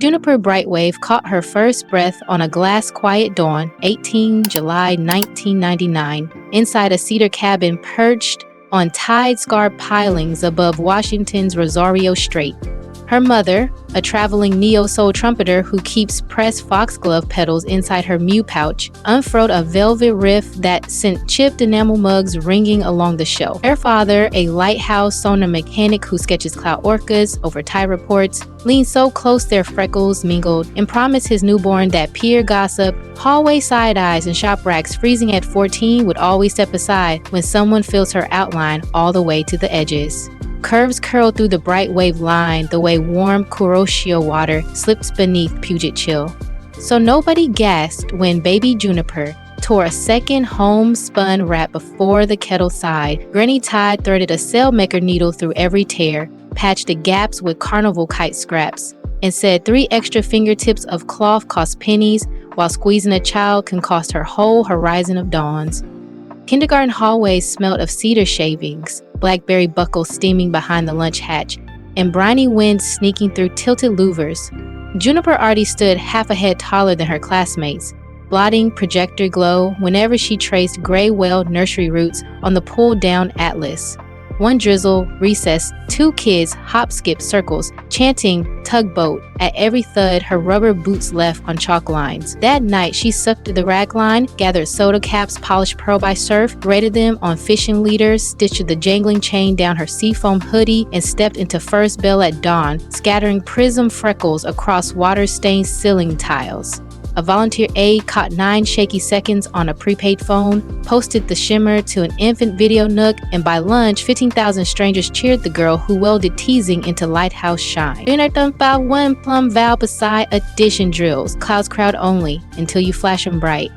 Juniper Brightwave caught her first breath on a glass quiet dawn, 18 July 1999, inside a cedar cabin perched on tide-scarred pilings above Washington's Rosario Strait. Her mother, a traveling neo-soul trumpeter who keeps pressed foxglove petals inside her Mew pouch, unfurled a velvet riff that sent chipped enamel mugs ringing along the shelf. Her father, a lighthouse sonar mechanic who sketches cloud orcas over tide reports, leaned so close their freckles mingled and promised his newborn that peer gossip, hallway side-eyes, and shop racks freezing at 14 would always step aside when someone fills her outline all the way to the edges. Curves curled through the bright wave line the way warm Kuroshio water slips beneath Puget Chill. So nobody gasped when baby Juniper tore a second homespun wrap before the kettle sighed. Granny Tide threaded a sailmaker needle through every tear, patched the gaps with carnival kite scraps, and said 3 extra fingertips of cloth cost pennies, while squeezing a child can cost her whole horizon of dawns. Kindergarten hallways smelled of cedar shavings, blackberry buckles steaming behind the lunch hatch, and briny winds sneaking through tilted louvers. Juniper already stood half a head taller than her classmates, blotting projector glow whenever she traced gray-welled nursery roots on the pulled-down atlas. One drizzle, recess, 2 kids hop-skip circles, chanting tugboat at every thud her rubber boots left on chalk lines. That night, she sucked through the rag line, gathered soda caps polished pearl by surf, braided them on fishing leaders, stitched the jangling chain down her seafoam hoodie, and stepped into first bell at dawn, scattering prism freckles across water-stained ceiling tiles. A volunteer aide caught 9 shaky seconds on a prepaid phone, posted the shimmer to an infant video nook, and by lunch, 15,000 strangers cheered the girl who welded teasing into lighthouse shine. 1 plum vow beside addition drills, clouds crowd only, until you flash 'em bright.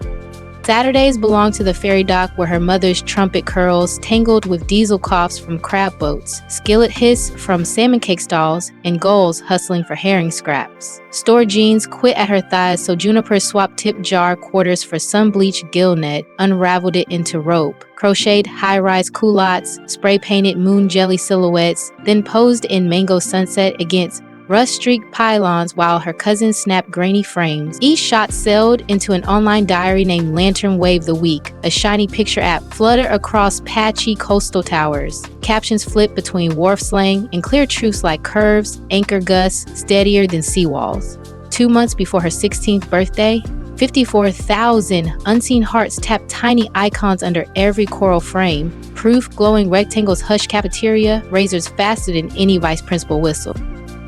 Saturdays belonged to the ferry dock where her mother's trumpet curls tangled with diesel coughs from crab boats, skillet hiss from salmon cake stalls, and gulls hustling for herring scraps. Store jeans quit at her thighs, so Juniper swapped tip jar quarters for sun-bleached gill net, unraveled it into rope, crocheted high-rise culottes, spray-painted moon jelly silhouettes, then posed in mango sunset against rust-streaked pylons while her cousins snapped grainy frames. Each shot sailed into an online diary named Lantern Wave the Week, a shiny picture app fluttered across patchy coastal towers. Captions flipped between wharf slang and clear truths like curves, anchor gusts, steadier than seawalls. 2 months before her 16th birthday, 54,000 unseen hearts tapped tiny icons under every coral frame, proof glowing rectangles hushed cafeteria, razors faster than any vice principal whistle.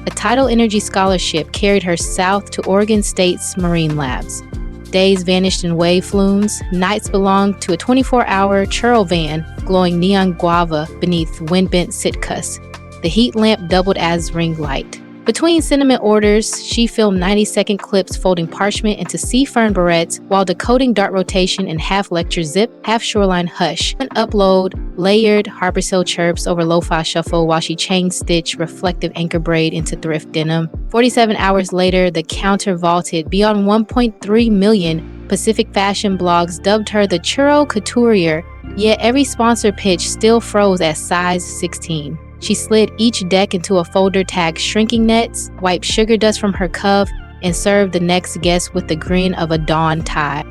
A tidal energy scholarship carried her south to Oregon State's marine labs. Days vanished in wave flumes, nights belonged to a 24-hour churro van glowing neon guava beneath wind-bent Sitkas. The heat lamp doubled as ring light. Between sentiment orders, she filmed 90-second clips folding parchment into sea fern barrettes while decoding dart rotation and half-lecture zip, half-shoreline hush. An upload, layered Harper Cell chirps over lo-fi shuffle while she chain-stitched reflective anchor braid into thrift denim. 47 hours later, the counter vaulted beyond 1.3 million. Pacific fashion blogs dubbed her the churro couturier, yet every sponsor pitch still froze at size 16. She slid each deck into a folder tagged shrinking nets, wiped sugar dust from her cuff, and served the next guest with the grin of a dawn tide.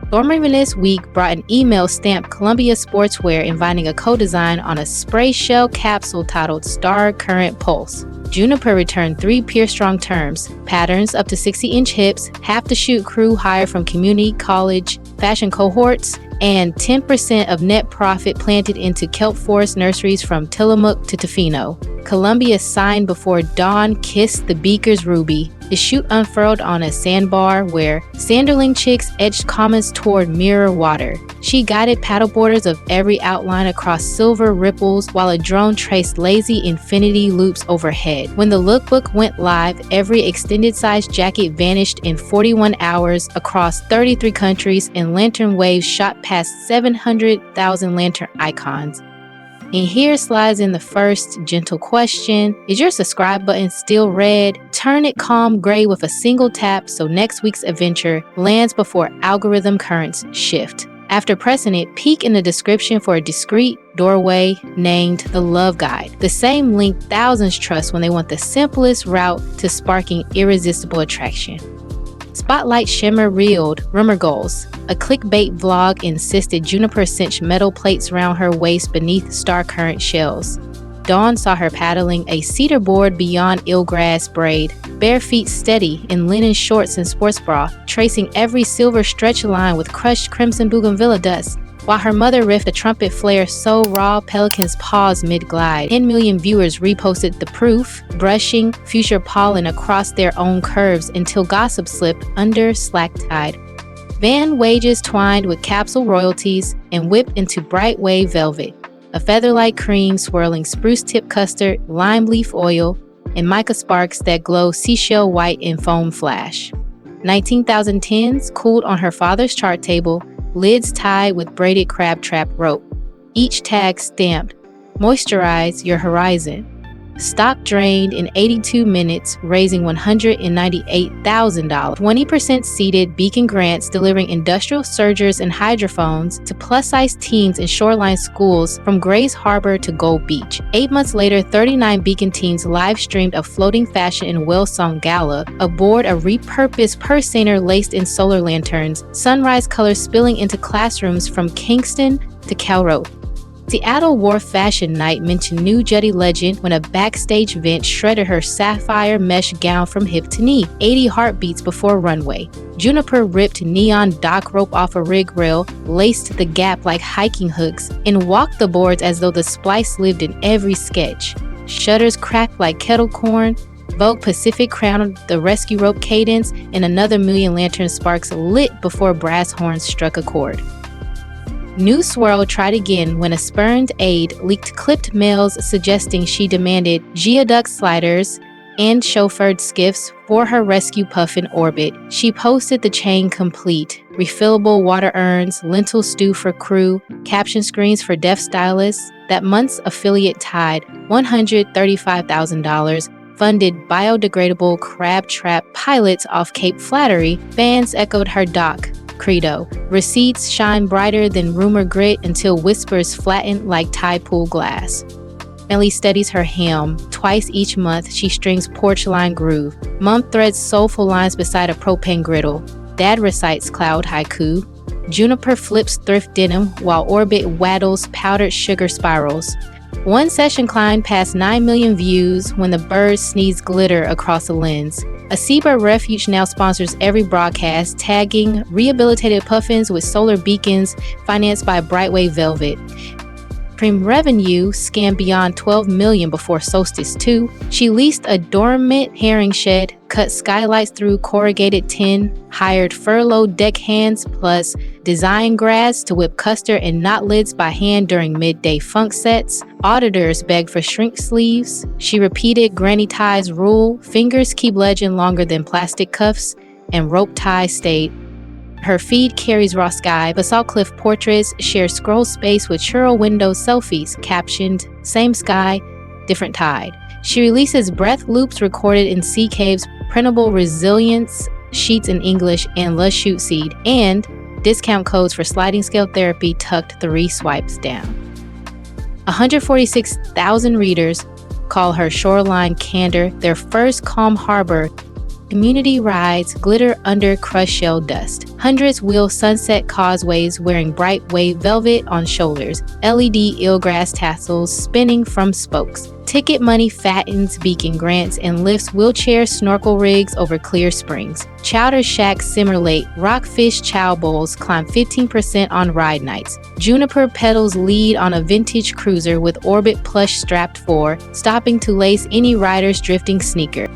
Stormy this week brought an email stamped Columbia Sportswear inviting a co-design on a spray shell capsule titled Star Current Pulse. Juniper returned 3 peer-strong terms, patterns up to 60-inch hips, half the shoot crew hired from community college fashion cohorts, and 10% of net profit planted into kelp forest nurseries from Tillamook to Tofino. Columbia signed before dawn kissed the beaker's ruby. The chute unfurled on a sandbar where sanderling chicks edged comments toward mirror water. She guided paddleboarders of every outline across silver ripples while a drone traced lazy infinity loops overhead. When the lookbook went live, every extended-size jacket vanished in 41 hours across 33 countries, and Lantern Wave shot past 700,000 lantern icons. And here slides in the first gentle question. Is your subscribe button still red? Turn it calm gray with a single tap so next week's adventure lands before algorithm currents shift. After pressing it, peek in the description for a discreet doorway named the Love Guide, the same link thousands trust when they want the simplest route to sparking irresistible attraction. Spotlight Shimmer reeled rumor goals. A clickbait vlog insisted Juniper cinched metal plates around her waist beneath star current shells. Dawn saw her paddling a cedar board beyond eelgrass braid, bare feet steady in linen shorts and sports bra, tracing every silver stretch line with crushed crimson bougainvillea dust. While her mother riffed a trumpet flare so raw pelicans paused mid-glide. 10 million viewers reposted the proof, brushing future pollen across their own curves until gossip slipped under slack tide. Van wages twined with capsule royalties and whipped into Brightwave velvet, a feather-like cream swirling spruce tip custard, lime leaf oil, and mica sparks that glow seashell white in foam flash. 19,010s cooled on her father's chart table, lids tied with braided crab trap rope. Each tag stamped, "Moisturize your horizon." Stock drained in 82 minutes, raising $198,000. 20% seeded Beacon grants delivering industrial surgers and hydrophones to plus-size teens in shoreline schools from Grays Harbor to Gold Beach. 8 months later, 39 Beacon teens live-streamed a floating fashion and well-sung gala aboard a repurposed purse-seiner laced in solar lanterns, sunrise colors spilling into classrooms from Kingston to Calrote. Seattle Wharf Fashion Night mentioned new Jetty legend when a backstage vent shredded her sapphire mesh gown from hip to knee, 80 heartbeats before runway. Juniper ripped neon dock rope off a rig rail, laced the gap like hiking hooks, and walked the boards as though the splice lived in every sketch. Shutters cracked like kettle corn, Vogue Pacific crowned the rescue rope cadence, and another million lantern sparks lit before brass horns struck a chord. New Swirl tried again when a spurned aide leaked clipped mails suggesting she demanded geoduck sliders and chauffeured skiffs for her rescue puff in orbit. She posted the chain complete, refillable water urns, lentil stew for crew, caption screens for deaf stylists. That month's affiliate tied $135,000, funded biodegradable crab trap pilots off Cape Flattery. Fans echoed her doc credo. Receipts shine brighter than rumor grit until whispers flatten like tide pool glass. Ellie studies her hem. Twice each month, she strings porcelain groove. Mom threads soulful lines beside a propane griddle. Dad recites cloud haiku. Juniper flips thrift denim while Orbit waddles powdered sugar spirals. One session climbed past 9 million views when the birds sneezed glitter across the lens. A Seabird refuge now sponsors every broadcast, tagging rehabilitated puffins with solar beacons financed by Brightwave Velvet. Prime revenue scanned beyond 12 million before Solstice 2. She leased a dormant herring shed, cut skylights through corrugated tin, hired furloughed deck hands plus design grads to whip custard and knot lids by hand during midday funk sets. Auditors begged for shrink sleeves. She repeated Granny Tie's rule, fingers keep legend longer than plastic cuffs, and rope tie stayed. Her feed carries raw sky. Basalt Cliff portraits share scroll space with churro window selfies, captioned, "Same sky, different tide." She releases breath loops recorded in sea caves, printable resilience sheets in English, and Lush Shoot Seed, and discount codes for sliding scale therapy tucked 3 swipes down. 146,000 readers call her shoreline candor their first calm harbor. Community rides glitter under crushed shell dust. Hundreds wheel sunset causeways wearing bright wave velvet on shoulders, LED eelgrass tassels spinning from spokes. Ticket money fattens Beacon grants and lifts wheelchair snorkel rigs over clear springs. Chowder shacks simmer late. Rockfish chow bowls climb 15% on ride nights. Juniper pedals lead on a vintage cruiser with Orbit plush strapped for, stopping to lace any rider's drifting sneaker.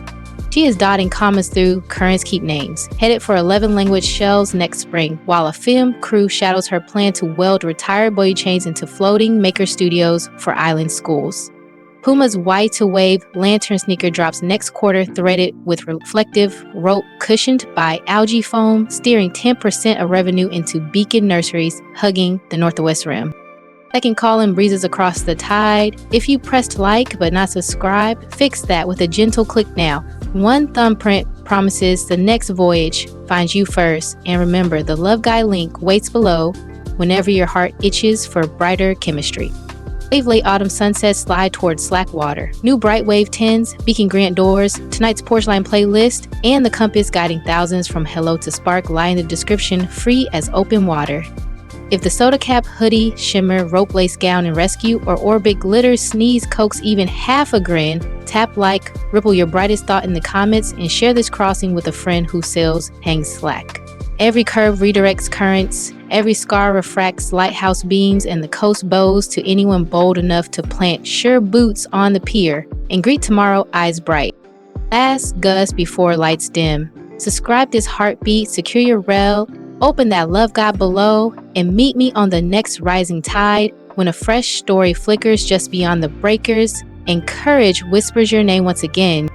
She is dotting commas through Currents Keep Names, headed for 11-language shells next spring, while a film crew shadows her plan to weld retired buoy chains into floating maker studios for island schools. Puma's Y2Wave lantern sneaker drops next quarter, threaded with reflective rope cushioned by algae foam, steering 10% of revenue into Beacon nurseries hugging the Northwest Rim. Second calling breezes across the tide. If you pressed like but not subscribe, fix that with a gentle click now. One thumbprint promises the next voyage finds you first. And remember, the Love Guy link waits below. whenever your heart itches for brighter chemistry. Late autumn sunsets slide towards slack water. New Brightwave 10s, beacon Grant doors, tonight's Porchline playlist, and the compass guiding thousands from Hello to Spark lie in the description, free as open water. If the soda cap, hoodie, shimmer, rope lace gown and rescue, or orbit glitter, sneeze, coax even half a grin, tap like, ripple your brightest thought in the comments, and share this crossing with a friend who sails hangs slack. Every curve redirects currents, every scar refracts lighthouse beams, and the coast bows to anyone bold enough to plant sure boots on the pier and greet tomorrow eyes bright. Last gust before lights dim. Subscribe this heartbeat, secure your rel, open that love god below, and meet me on the next rising tide when a fresh story flickers just beyond the breakers and courage whispers your name once again.